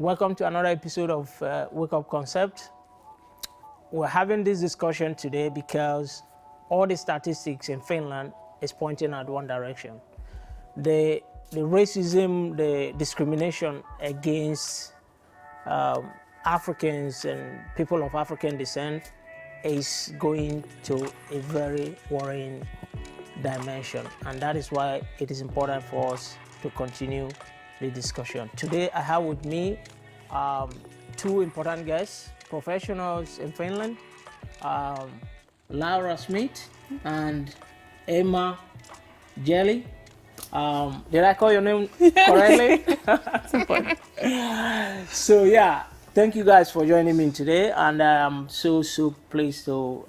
Welcome to another episode of Wake Up Concept. We're having this discussion today because all the statistics in Finland is pointing at one direction. The racism, the discrimination against Africans and people of African descent is going to a very worrying dimension, and that is why it is important for us to continue the discussion. Today I have with me two important guests, professionals in Finland, Laura Smith and Emma Jelley. Did I call your name correctly? So yeah, thank you guys for joining me today, and I'm so pleased to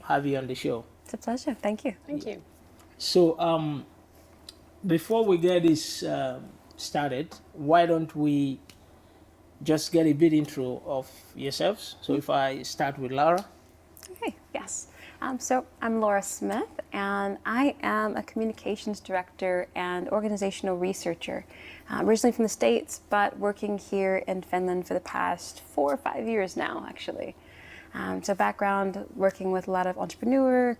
have you on the show. It's a pleasure. Thank you. Thank you. So before we get this started, why don't we just get a bit intro of yourselves? So if I start with Laura. Okay, yes. So I'm Laura Smith, and I am a communications director and organizational researcher, originally from the States, but working here in Finland for the past 4 or 5 years now, actually. So background working with a lot of entrepreneurs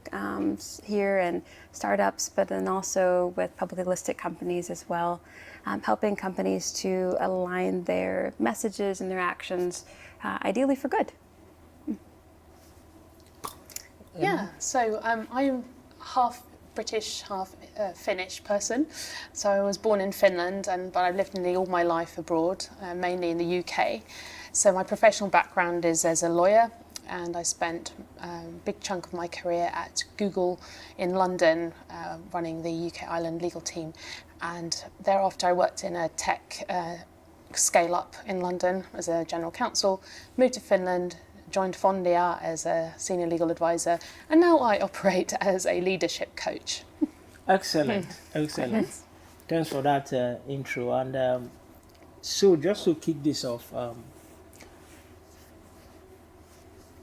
here and startups, but then also with publicly listed companies as well, helping companies to align their messages and their actions, ideally for good. Yeah, so I'm half British, half Finnish person. So I was born in Finland, but I've lived nearly all my life abroad, mainly in the UK. So my professional background is as a lawyer, and I spent a big chunk of my career at Google in London, running the UK Ireland legal team. And thereafter I worked in a tech scale-up in London as a general counsel, moved to Finland, joined Fondia as a senior legal advisor, and now I operate as a leadership coach. Excellent, excellent. Thanks for that intro. And so just to kick this off,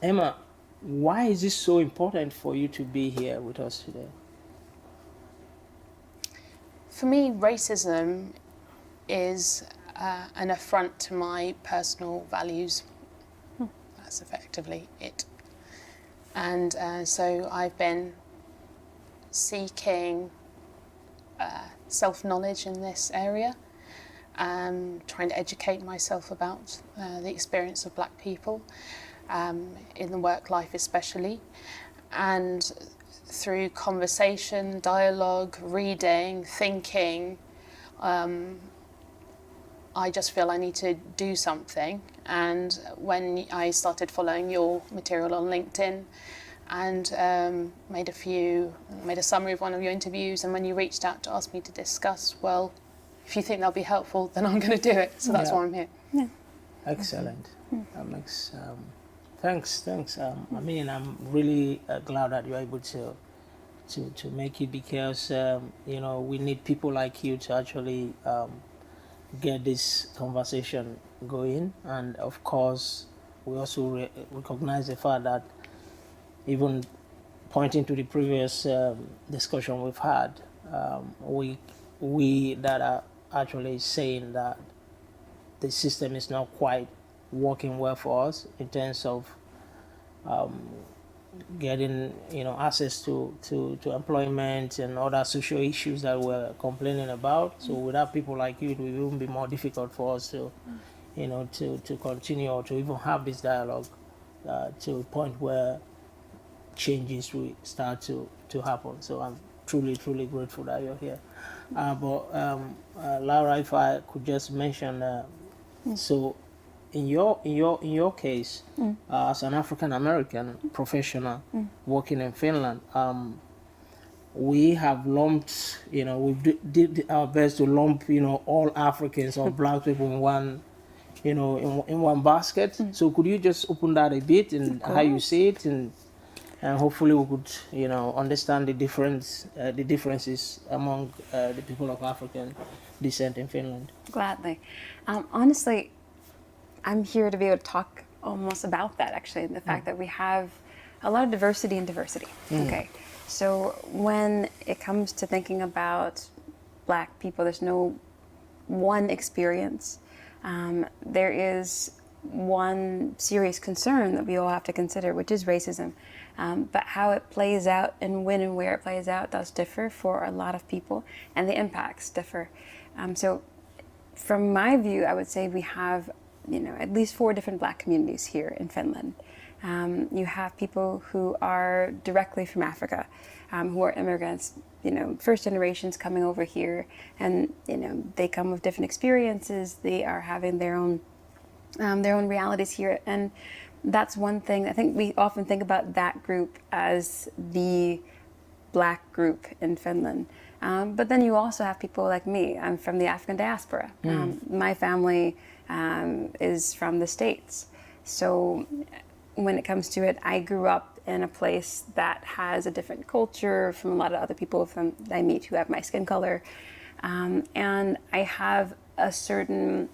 Emma, why is this so important for you to be here with us today? For me, racism is an affront to my personal values. That's effectively it. And so I've been seeking self-knowledge in this area, trying to educate myself about the experience of Black people in the work life especially, and through conversation, dialogue, reading, thinking, I just feel I need to do something. And when I started following your material on LinkedIn and made a summary of one of your interviews, and when you reached out to ask me to discuss, well, if you think that'll be helpful, then I'm going to do it. So that's why I'm here. Yeah. Excellent. That makes thanks. I mean, I'm really glad that you're able to make it, because we need people like you to actually get this conversation going. And of course, we also recognize the fact that, even pointing to the previous discussion we've had, we that are actually saying that the system is not quite working well for us in terms of getting access to employment and other social issues that we're complaining about. So without people like you, it will even be more difficult for us to to continue or to even have this dialogue to a point where changes will start to happen. So I'm truly grateful that you're here. But Laura, if I could just mention, so in your case, as an African American professional working in Finland, we have lumped, we did our best to lump, all Africans or Black people in one, in one basket. So could you just open that a bit and how you see it, and hopefully we could, understand the differences among the people of African descent in Finland. Gladly. Honestly, I'm here to be able to talk almost about that, actually, the fact that we have a lot of diversity in diversity. Okay, so when it comes to thinking about Black people, there's no one experience there is one serious concern that we all have to consider, which is racism. But how it plays out and when and where it plays out does differ for a lot of people, and the impacts differ. So from my view, I would say we have, at least 4 different Black communities here in Finland. You have people who are directly from Africa, who are immigrants, first generations coming over here, and they come with different experiences. They are having their own realities here, and that's one thing. I think we often think about that group as the Black group in Finland. But then you also have people like me. I'm from the African diaspora. My family is from the States. So when it comes to it, I grew up in a place that has a different culture from a lot of other people that I meet who have my skin color. And I have a certain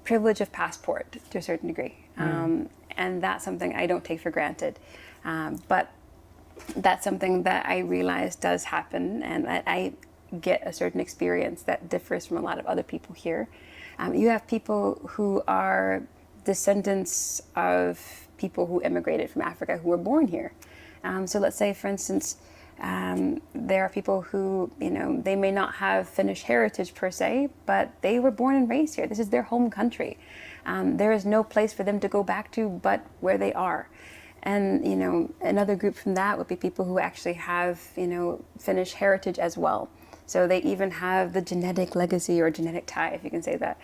privilege of passport to a certain degree. And that's something I don't take for granted. But that's something that I realize does happen, and that I get a certain experience that differs from a lot of other people here. You have people who are descendants of people who immigrated from Africa who were born here. So let's say, for instance, there are people who, they may not have Finnish heritage per se, but they were born and raised here. This is their home country. There is no place for them to go back to but where they are. And, another group from that would be people who actually have, Finnish heritage as well. So they even have the genetic legacy or genetic tie, if you can say that,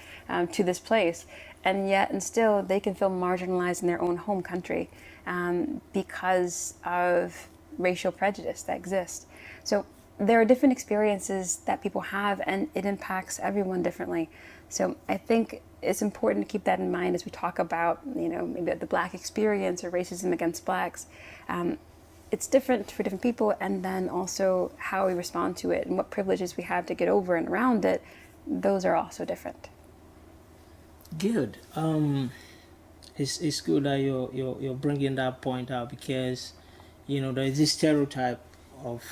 to this place. And yet, and still, they can feel marginalized in their own home country because of racial prejudice that exists. So there are different experiences that people have, and it impacts everyone differently. So I think it's important to keep that in mind as we talk about, maybe the Black experience or racism against Blacks. It's different for different people, and then also how we respond to it and what privileges we have to get over and around it. Those are also different. Good. It's good that you're bringing that point out, because there is this stereotype of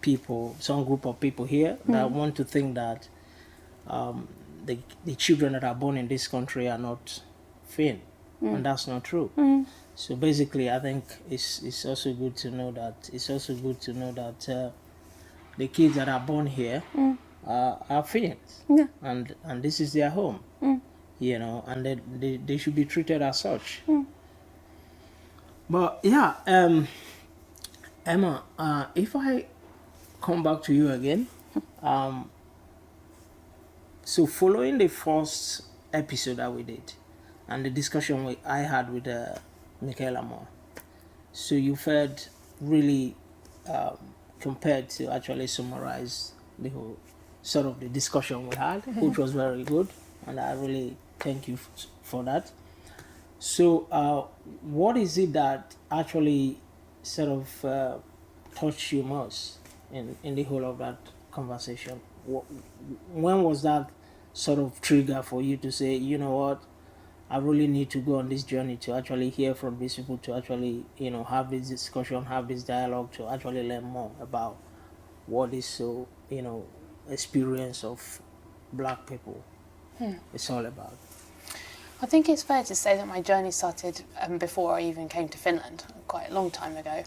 people, some group of people here that want to think that the children that are born in this country are not Finn, and that's not true. So basically, I think it's also good to know that the kids that are born here are Finns, and this is their home, and they should be treated as such. But yeah, Emma, if I come back to you again, so following the first episode that we did and the discussion I had with Michaela Moore, so you felt really compared to actually summarize the whole sort of the discussion we had, which was very good, and I really thank you for that. So what is it that actually sort of touched you most in the whole of that conversation? When was that sort of trigger for you to say, you know what, I really need to go on this journey to actually hear from these people, to actually, have this discussion, have this dialogue, to actually learn more about what is so, experience of Black people it's all about? I think it's fair to say that my journey started before I even came to Finland, quite a long time ago.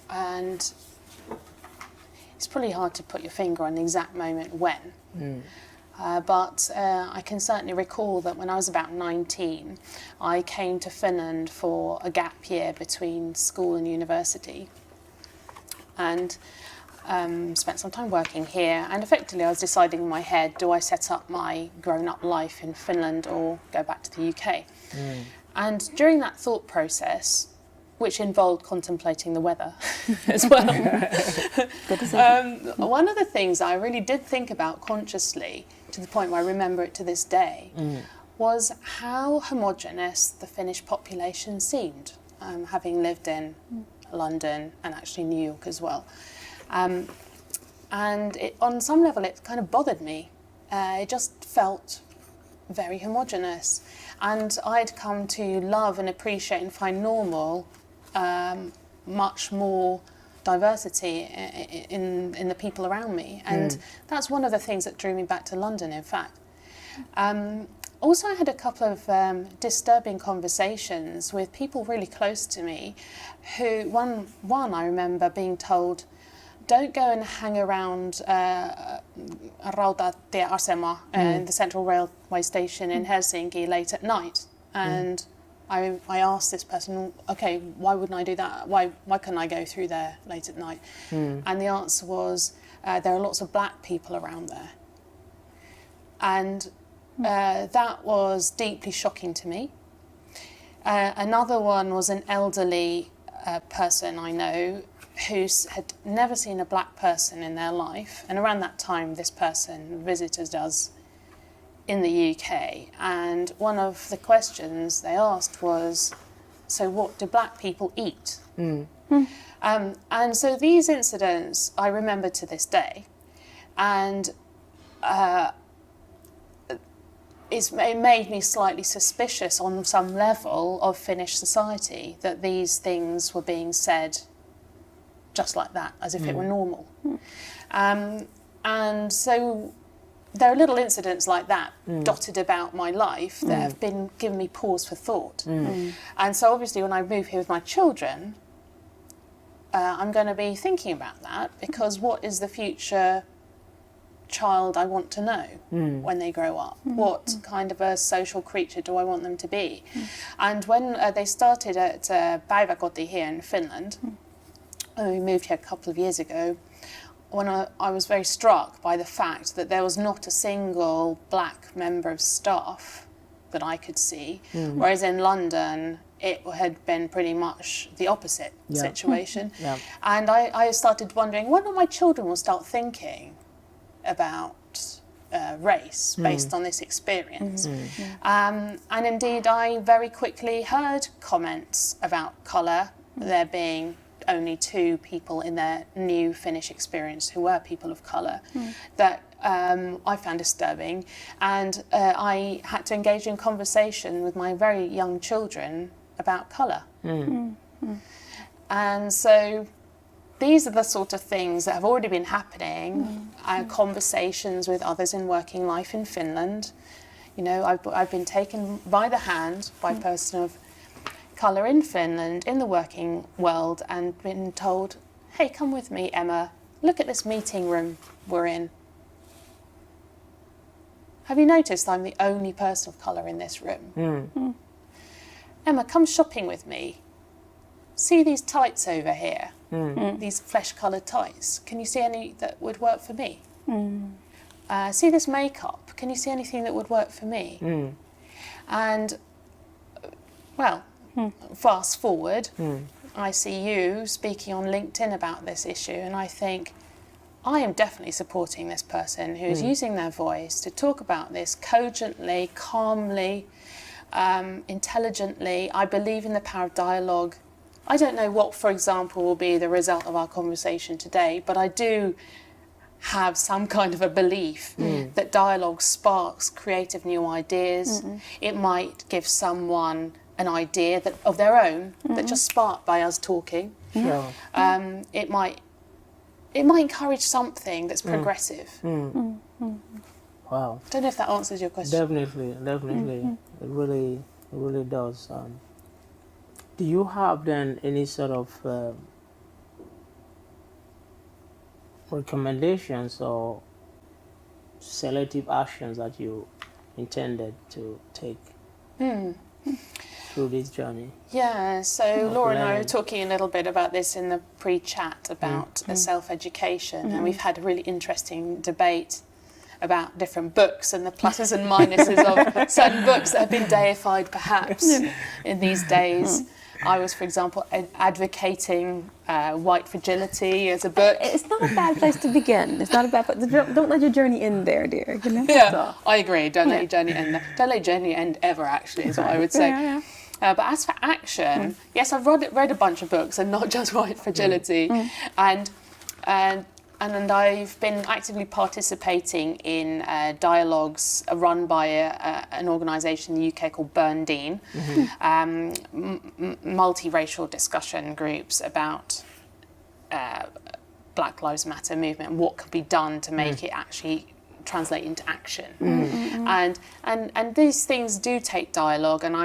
And it's probably hard to put your finger on the exact moment when. But I can certainly recall that when I was about 19, I came to Finland for a gap year between school and university, and spent some time working here. And effectively I was deciding in my head, do I set up my grown-up life in Finland or go back to the UK? And during that thought process, which involved contemplating the weather as well, one of the things I really did think about consciously, to the point where I remember it to this day, was how homogenous the Finnish population seemed, having lived in London and actually New York as well. And on some level it kind of bothered me. It just felt very homogenous, and I'd come to love and appreciate and find normal much more diversity in the people around me, and that's one of the things that drew me back to London, in fact. Also, I had a couple of disturbing conversations with people really close to me who, one I remember being told, don't go and hang around Rautatieasema, in the central railway station in Helsinki late at night. And I asked this person, okay, why wouldn't I do that? Why couldn't I go through there late at night? And the answer was, there are lots of black people around there. And that was deeply shocking to me. Another one was an elderly person I know who had never seen a black person in their life. And around that time, this person visited us in the UK. And one of the questions they asked was, so what do black people eat? And so these incidents I remember to this day. And it made me slightly suspicious on some level of Finnish society that these things were being said just like that, as if it were normal. And so there are little incidents like that dotted about my life that have been giving me pause for thought. And so obviously when I move here with my children, I'm going to be thinking about that, because what is the future child I want to know when they grow up? What kind of a social creature do I want them to be? And when they started at päiväkoti here in Finland, we moved here a couple of years ago, when I was very struck by the fact that there was not a single black member of staff that I could see, whereas in London it had been pretty much the opposite situation. And I started wondering, when my children will start thinking about race based on this experience. And indeed I very quickly heard comments about colour, there being only 2 people in their new Finnish experience who were people of colour, that I found disturbing. And I had to engage in conversation with my very young children about colour. And so these are the sort of things that have already been happening, conversations with others in working life in Finland. You know, I've been taken by the hand by a person of colour in Finland, in the working world, and been told, hey, come with me, Emma, look at this meeting room we're in. Have you noticed I'm the only person of colour in this room? Emma, come shopping with me. See these tights over here, these flesh-coloured tights. Can you see any that would work for me? See this makeup. Can you see anything that would work for me? And, well, fast forward, I see you speaking on LinkedIn about this issue, and I think, I am definitely supporting this person who is using their voice to talk about this cogently, calmly, intelligently. I believe in the power of dialogue. I don't know what, for example, will be the result of our conversation today, but I do have some kind of a belief that dialogue sparks creative new ideas. It might give someone an idea that of their own that just sparked by us talking. It might encourage something that's progressive. Wow. I don't know if that answers your question. Definitely. It really does. Do you have then any sort of recommendations or selective actions that you intended to take through this journey? Yeah, so Laura and I were talking a little bit about this in the pre-chat about self-education, and we've had a really interesting debate about different books and the pluses and minuses of certain books that have been deified perhaps in these days. I was, for example, advocating White Fragility as a book. It's not a bad place to begin. It's not a bad place. Don't let your journey end there, dear. You know? Yeah, I agree. Don't let your journey end there. Don't let your journey end ever, actually, is what I would say. But as for action, yes, I've read a bunch of books and not just White Fragility. And I've been actively participating in dialogues run by an organisation in the UK called Burn-Dean, multiracial discussion groups about Black Lives Matter movement and what could be done to make it actually translate into action. And these things do take dialogue, and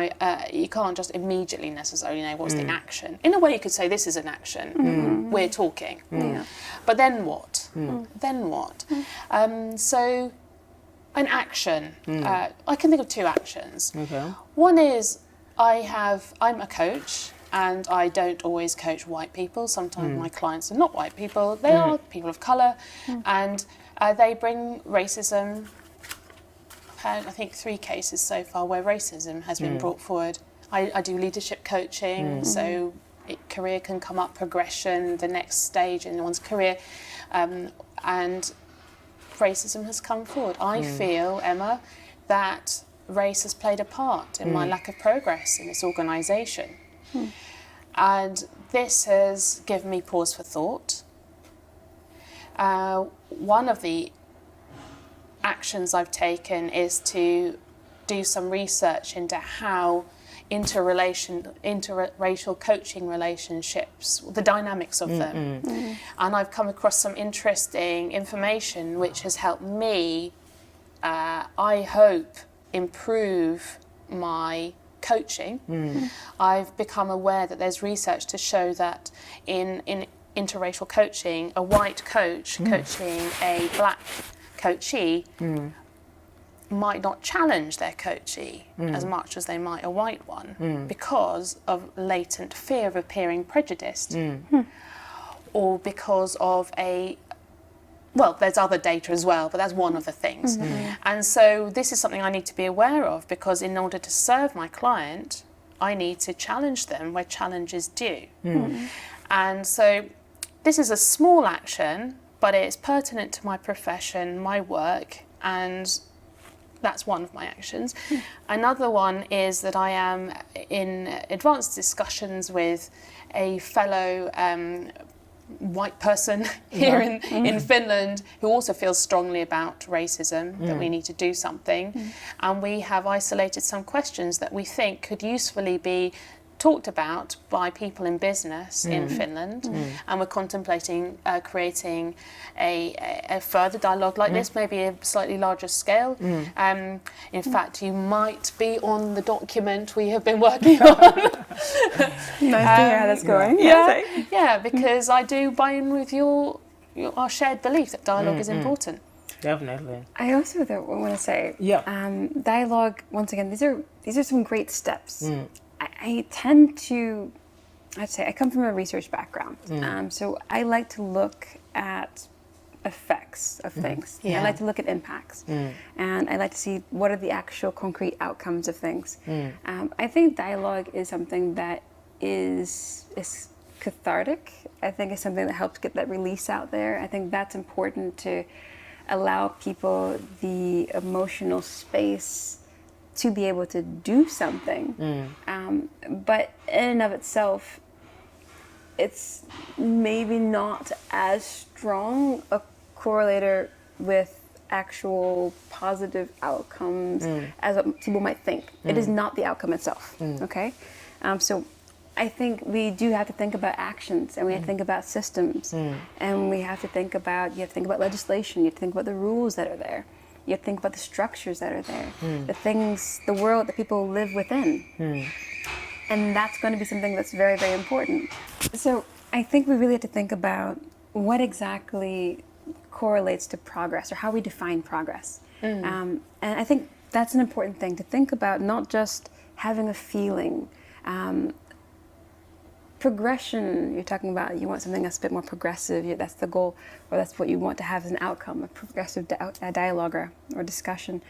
you can't just immediately necessarily know what's the action. In a way, you could say this is an action. We're talking. But then what? Then what? So an action. I can think of two actions. Okay. One is I'm a coach, and I don't always coach white people. Sometimes my clients are not white people. They are people of colour, and they bring racism. I've had, I think, 3 cases so far where racism has been brought forward. I do leadership coaching, so career can come up, progression, the next stage in one's career, and racism has come forward. I feel, Emma, that race has played a part in my lack of progress in this organisation. And this has given me pause for thought. One of the actions I've taken is to do some research into how interracial coaching relationships, the dynamics of them. And I've come across some interesting information which has helped me, I hope, improve my coaching. I've become aware that there's research to show that in interracial coaching, a white coach coaching a black coachee might not challenge their coachee as much as they might a white one because of latent fear of appearing prejudiced or because of there's other data as well, but that's one of the things. And so this is something I need to be aware of, because in order to serve my client, I need to challenge them where challenge is due. And so this is a small action, but it's pertinent to my profession, my work, and that's one of my actions. Another one is that I am in advanced discussions with a fellow white person here in Finland who also feels strongly about racism, that we need to do something. And we have isolated some questions that we think could usefully be talked about by people in business in Finland, and we're contemplating creating a further dialogue like this, maybe a slightly larger scale. In fact, you might be on the document we have been working on. Nice to hear how that's going. Yeah, because I do buy in with our shared belief that dialogue is important. Definitely. I also want to say, dialogue. Once again, these are some great steps. I tend to, I come from a research background, so I like to look at effects of things. I like to look at impacts, and I like to see what are the actual concrete outcomes of things. I think dialogue is something that is cathartic. I think it's something that helps get that release out there. I think that's important to allow people the emotional space to be able to do something. But in and of itself, it's maybe not as strong a correlator with actual positive outcomes as what people might think. It is not the outcome itself, okay? So I think we do have to think about actions, and we have to think about systems, and you have to think about legislation, you have to think about the rules that are there. You have to think about the structures that are there, the world that people live within. And that's going to be something that's very, very important. So I think we really have to think about what exactly correlates to progress, or how we define progress. And I think that's an important thing to think about, not just having a feeling. Progression, you're talking about, you want something that's a bit more progressive, that's the goal, or that's what you want to have as an outcome, a progressive dialogue or discussion.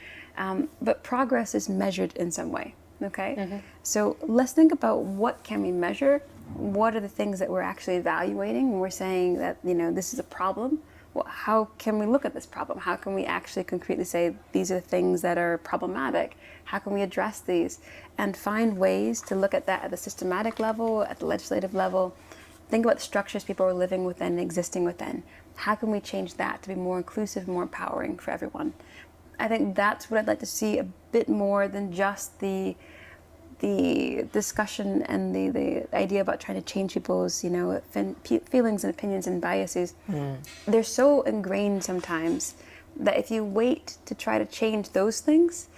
But progress is measured in some way, okay? So let's think about what can we measure, what are the things that we're actually evaluating when we're saying that, this is a problem. Well, how can we look at this problem? How can we actually concretely say these are things that are problematic? How can we address these? And find ways to look at that at the systematic level, at the legislative level. Think about the structures people are living within, existing within. How can we change that to be more inclusive, more empowering for everyone? I think that's what I'd like to see, a bit more than just the discussion and the idea about trying to change people's feelings and opinions and biases. They're so ingrained sometimes that if you wait to try to change those things,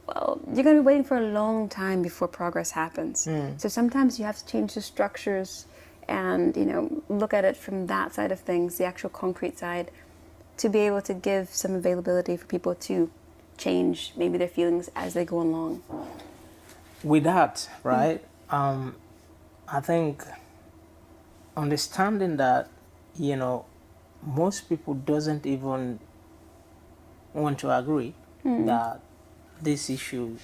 well, you're going to be waiting for a long time before progress happens. So sometimes you have to change the structures and, you know, look at it from that side of things, the actual concrete side, to be able to give some availability for people to change maybe their feelings as they go along. With that, right, I think understanding that, you know, most people doesn't even want to agree that this issue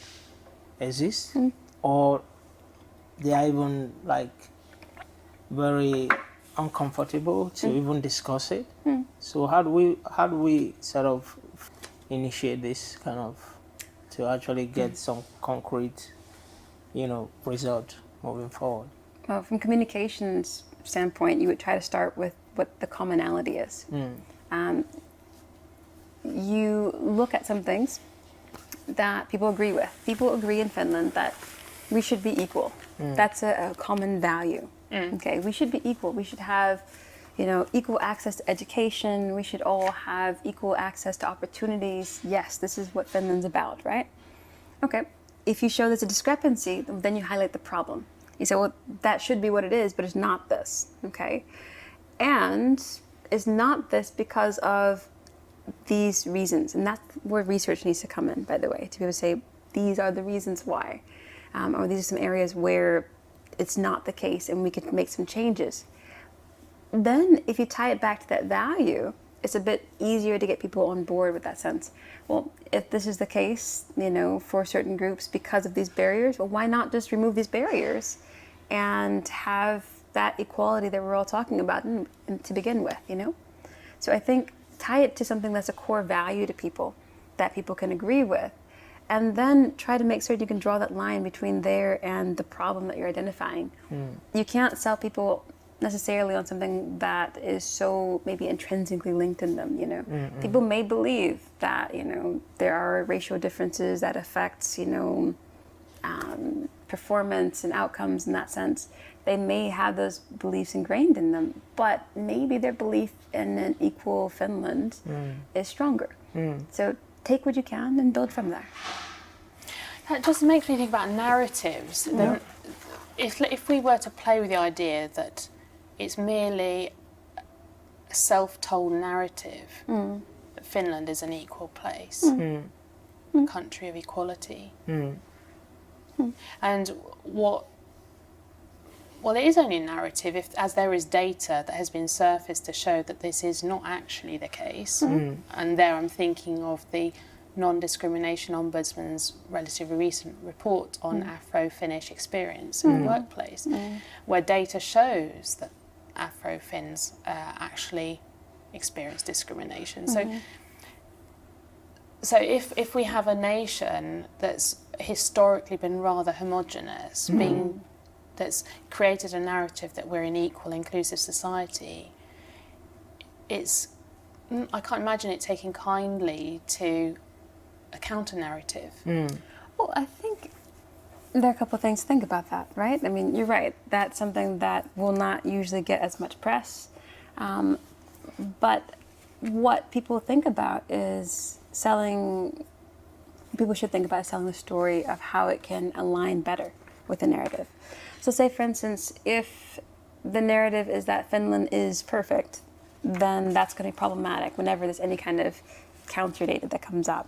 exists, or they are even like very uncomfortable to even discuss it. So how do we sort of initiate this kind of to actually get some concrete, you know, result moving forward? Well, from communications standpoint, you would try to start with what the commonality is. You look at some things that people agree with. People agree in Finland that we should be equal. That's a common value. Okay, we should be equal. We should have, you know, equal access to education. We should all have equal access to opportunities. Yes, this is what Finland's about, right? Okay, if you show there's a discrepancy, then you highlight the problem. You say, well, that should be what it is, but it's not this, okay? And it's not this because of these reasons. And that's where research needs to come in, by the way, to be able to say, these are the reasons why. Or these are some areas where it's not the case and we could make some changes. Then if you tie it back to that value, it's a bit easier to get people on board with that sense. Well, if this is the case, you know, for certain groups because of these barriers, well, why not just remove these barriers and have that equality that we're all talking about to begin with, you know? So I think tie it to something that's a core value to people that people can agree with, and then try to make sure you can draw that line between there and the problem that you're identifying. You can't sell people necessarily on something that is so maybe intrinsically linked in them, you know. People may believe that, you know, there are racial differences that affects, you know, performance and outcomes in that sense. They may have those beliefs ingrained in them, but maybe their belief in an equal Finland is stronger. So take what you can and build from there. That just makes me think about narratives. Then if we were to play with the idea that it's merely a self-told narrative that Finland is an equal place, a country of equality, and well, it is only a narrative as there is data that has been surfaced to show that this is not actually the case. And there I'm thinking of the Non-Discrimination Ombudsman's relatively recent report on Afro-Finnish experience in the workplace, where data shows that Afro-Finns actually experience discrimination. So if we have a nation that's historically been rather homogenous, that's created a narrative that we're an equal, inclusive society, I can't imagine it taking kindly to a counter-narrative. Well, I think there are a couple of things to think about that, right? I mean, you're right. That's something that will not usually get as much press. But what people think about is people should think about selling the story of how it can align better with the narrative. So say, for instance, if the narrative is that Finland is perfect, then that's going to be problematic whenever there's any kind of counter data that comes up.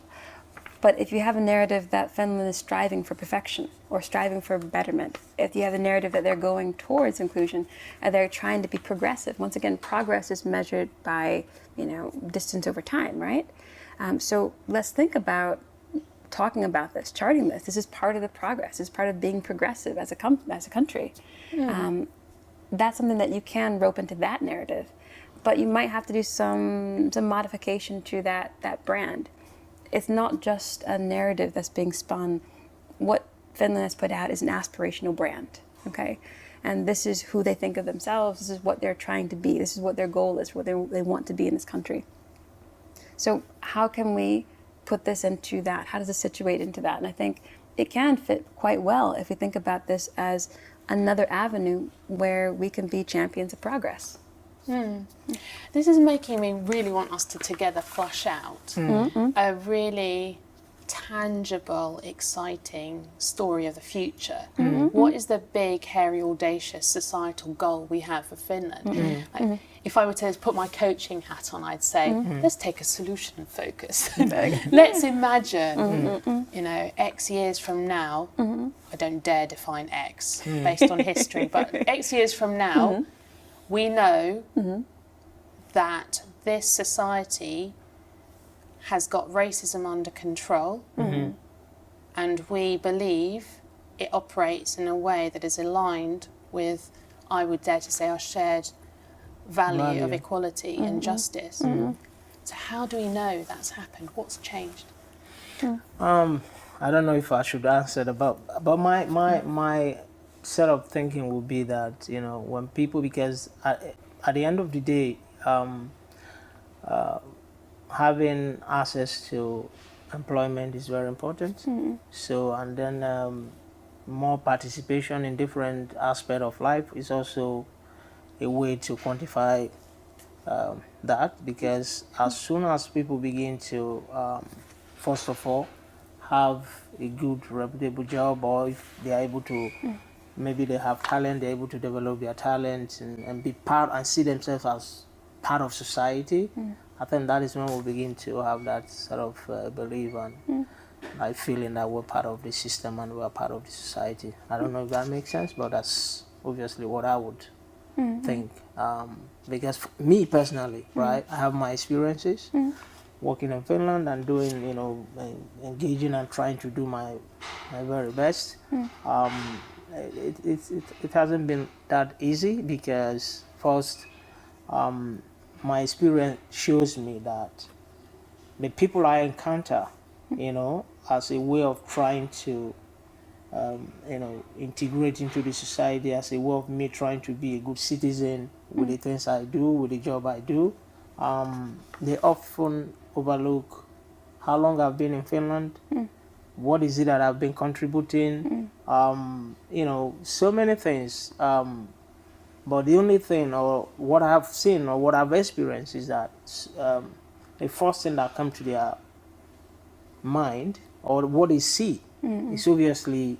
But if you have a narrative that Finland is striving for perfection or striving for betterment, if you have a narrative that they're going towards inclusion and they're trying to be progressive, once again, progress is measured by, you know, distance over time, right? So let's think about talking about this, charting this. This is part of the progress. This is part of being progressive as a country. That's something that you can rope into that narrative, but you might have to do some modification to that brand. It's not just a narrative that's being spun. What Finland has put out is an aspirational brand, okay? And this is who they think of themselves. This is what they're trying to be. This is what their goal is, what they want to be in this country. So how can we put this into that? How does it situate into that? And I think it can fit quite well if we think about this as another avenue where we can be champions of progress. This is making me really want us to together flush out a really tangible, exciting story of the future. What is the big, hairy, audacious societal goal we have for Finland? Like, if I were to put my coaching hat on, I'd say, let's take a solution focus. Let's imagine, you know, X years from now, I don't dare define X based on history, but X years from now, we know that this society has got racism under control, and we believe it operates in a way that is aligned with, I would dare to say, our shared value of equality and justice. So how do we know that's happened? What's changed? I don't know if I should answer that, but my set of thinking would be that, you know, when people, because at the end of the day, having access to employment is very important. So, and then more participation in different aspects of life is also a way to quantify that, because as soon as people begin to, first of all, have a good, reputable job, or if they are able to, maybe they have talent, they're able to develop their talent and be part and see themselves as part of society, I think that is when we begin to have that sort of belief and like feeling that we're part of the system and we're part of the society. I don't know if that makes sense, but that's obviously what I would think. Because for me personally, right, I have my experiences working in Finland and doing, you know, engaging and trying to do my very best. It hasn't been that easy because first, my experience shows me that the people I encounter, you know, as a way of trying to, you know, integrate into the society, as a way of me trying to be a good citizen with the things I do, with the job I do, they often overlook how long I've been in Finland, what is it that I've been contributing, you know, so many things. But the only thing, or what I've seen, or what I've experienced, is that the first thing that comes to their mind, or what they see, is obviously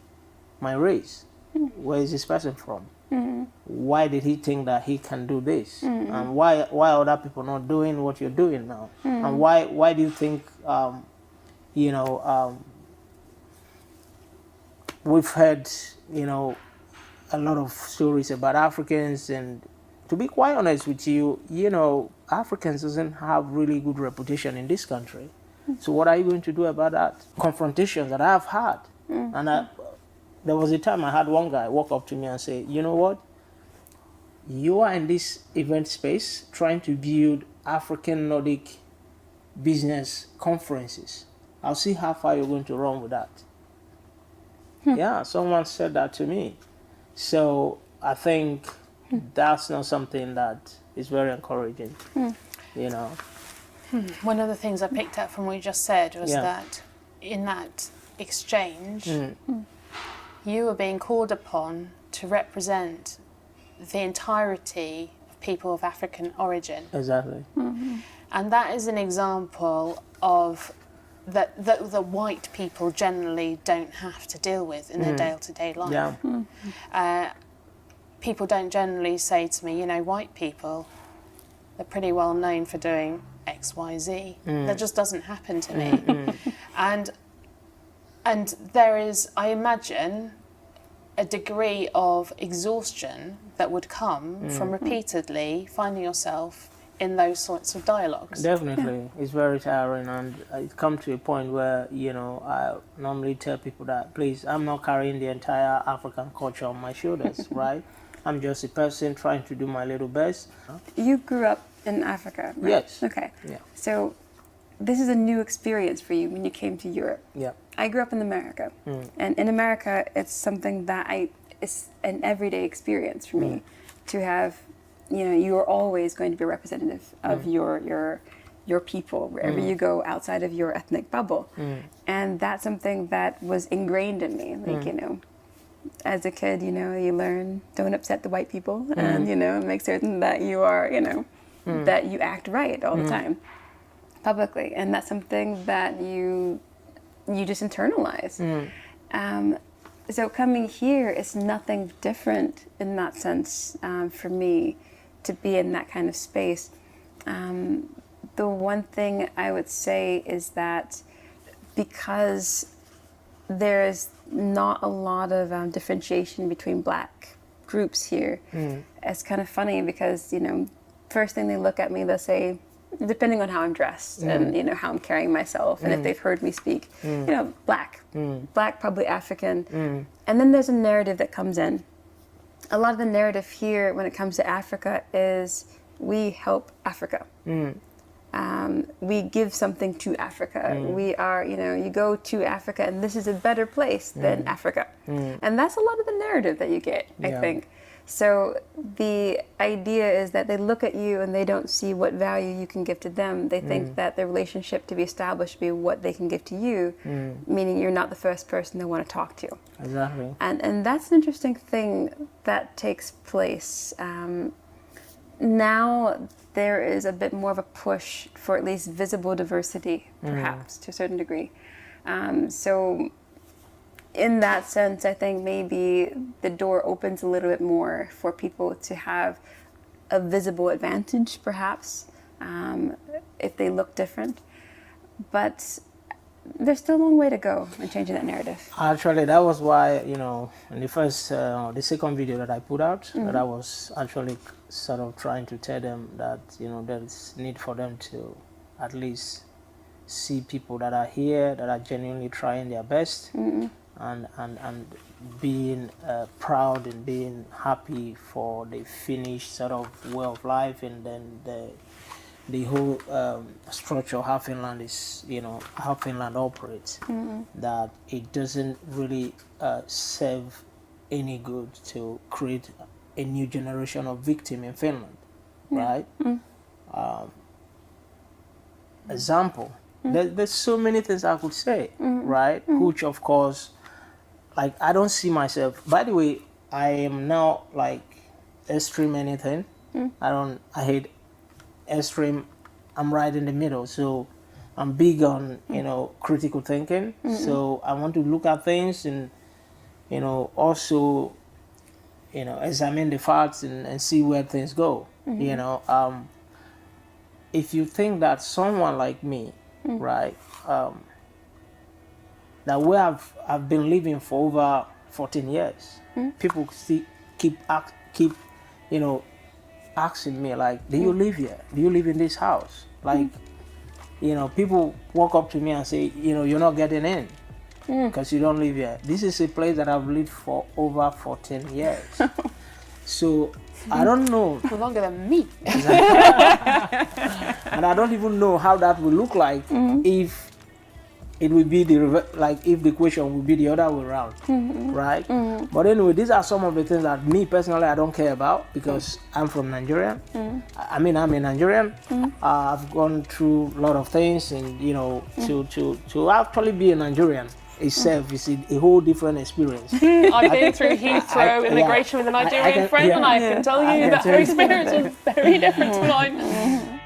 my race. Where is this person from? Why did he think that he can do this? And why are other people not doing what you're doing now? And why do you think, you know, we've heard, you know, a lot of stories about Africans, and to be quite honest with you, you know, Africans doesn't have really good reputation in this country. So what are you going to do about that? Confrontations that I've had. And there was a time I had one guy walk up to me and say, you know what? You are in this event space trying to build African Nordic business conferences. I'll see how far you're going to run with that. Yeah, someone said that to me. So I think that's not something that is very encouraging, you know. One of the things I picked up from what you just said was that in that exchange, you were being called upon to represent the entirety of people of African origin. Exactly. And that is an example of that the white people generally don't have to deal with in their day-to-day life. People don't generally say to me, you know, white people, they're pretty well known for doing X, Y, Z. That just doesn't happen to me. And there is, I imagine, a degree of exhaustion that would come from repeatedly finding yourself in those sorts of dialogues. Definitely. It's very tiring, and it comes to a point where, you know, I normally tell people that, please, I'm not carrying the entire African culture on my shoulders, right? I'm just a person trying to do my little best. You grew up in Africa, right? Yes. Okay. Yeah. So this is a new experience for you when you came to Europe. Yeah. I grew up in America, and in America, it's something that it's an everyday experience for me to have. You know, you are always going to be a representative of your people wherever you go outside of your ethnic bubble, and that's something that was ingrained in me. Like, you know, as a kid, you know, you learn don't upset the white people, and you know, make certain that you are, you know, that you act right all the time, publicly, and that's something that you just internalize. So coming here is nothing different in that sense for me to be in that kind of space. The one thing I would say is that because there's not a lot of differentiation between Black groups here, it's kind of funny because, you know, first thing they look at me, they'll say, depending on how I'm dressed and, you know, how I'm carrying myself, and if they've heard me speak, you know, Black, probably African. And then there's a narrative that comes in. A lot of the narrative here when it comes to Africa is we help Africa. We give something to Africa. We are, you know, you go to Africa and this is a better place than Africa. And that's a lot of the narrative that you get, I think. So the idea is that they look at you and they don't see what value you can give to them. They think that the relationship to be established be what they can give to you, meaning you're not the first person they want to talk to. Exactly. And that's an interesting thing that takes place. Now there is a bit more of a push for at least visible diversity, perhaps, to a certain degree. So in that sense, I think maybe the door opens a little bit more for people to have a visible advantage, perhaps, if they look different. But there's still a long way to go in changing that narrative. Actually, that was why, you know, in the second video that I put out, that I was actually sort of trying to tell them that, you know, there's need for them to at least see people that are here, that are genuinely trying their best, and being proud and being happy for the Finnish sort of way of life, and then the whole structure of how Finland is, you know, how Finland operates, that it doesn't really serve any good to create a new generation of victim in Finland, right? Example, there's so many things I could say, right? Which of course, like, I don't see myself, by the way, I am now like extreme anything. I hate extreme. I'm right in the middle, so I'm big on, you know, critical thinking. So I want to look at things and, you know, also, you know, examine the facts and see where things go. You know, if you think that someone like me, right, that way I've been living for over 14 years, people still keep you know, asking me, like, do you live here? Do you live in this house? Like, you know, people walk up to me and say, you know, you're not getting in because you don't live here. This is a place that I've lived for over 14 years. So I don't know. Longer than me. And I don't even know how that will look like if it will be if the question will be the other way around, right? But anyway, these are some of the things that me personally I don't care about because I'm from Nigeria. I mean, I'm a Nigerian. I've gone through a lot of things, and you know, to actually be a Nigerian itself is a whole different experience. I've been through Heathrow immigration with a Nigerian friend, and I can tell you that her experience was very different to mine.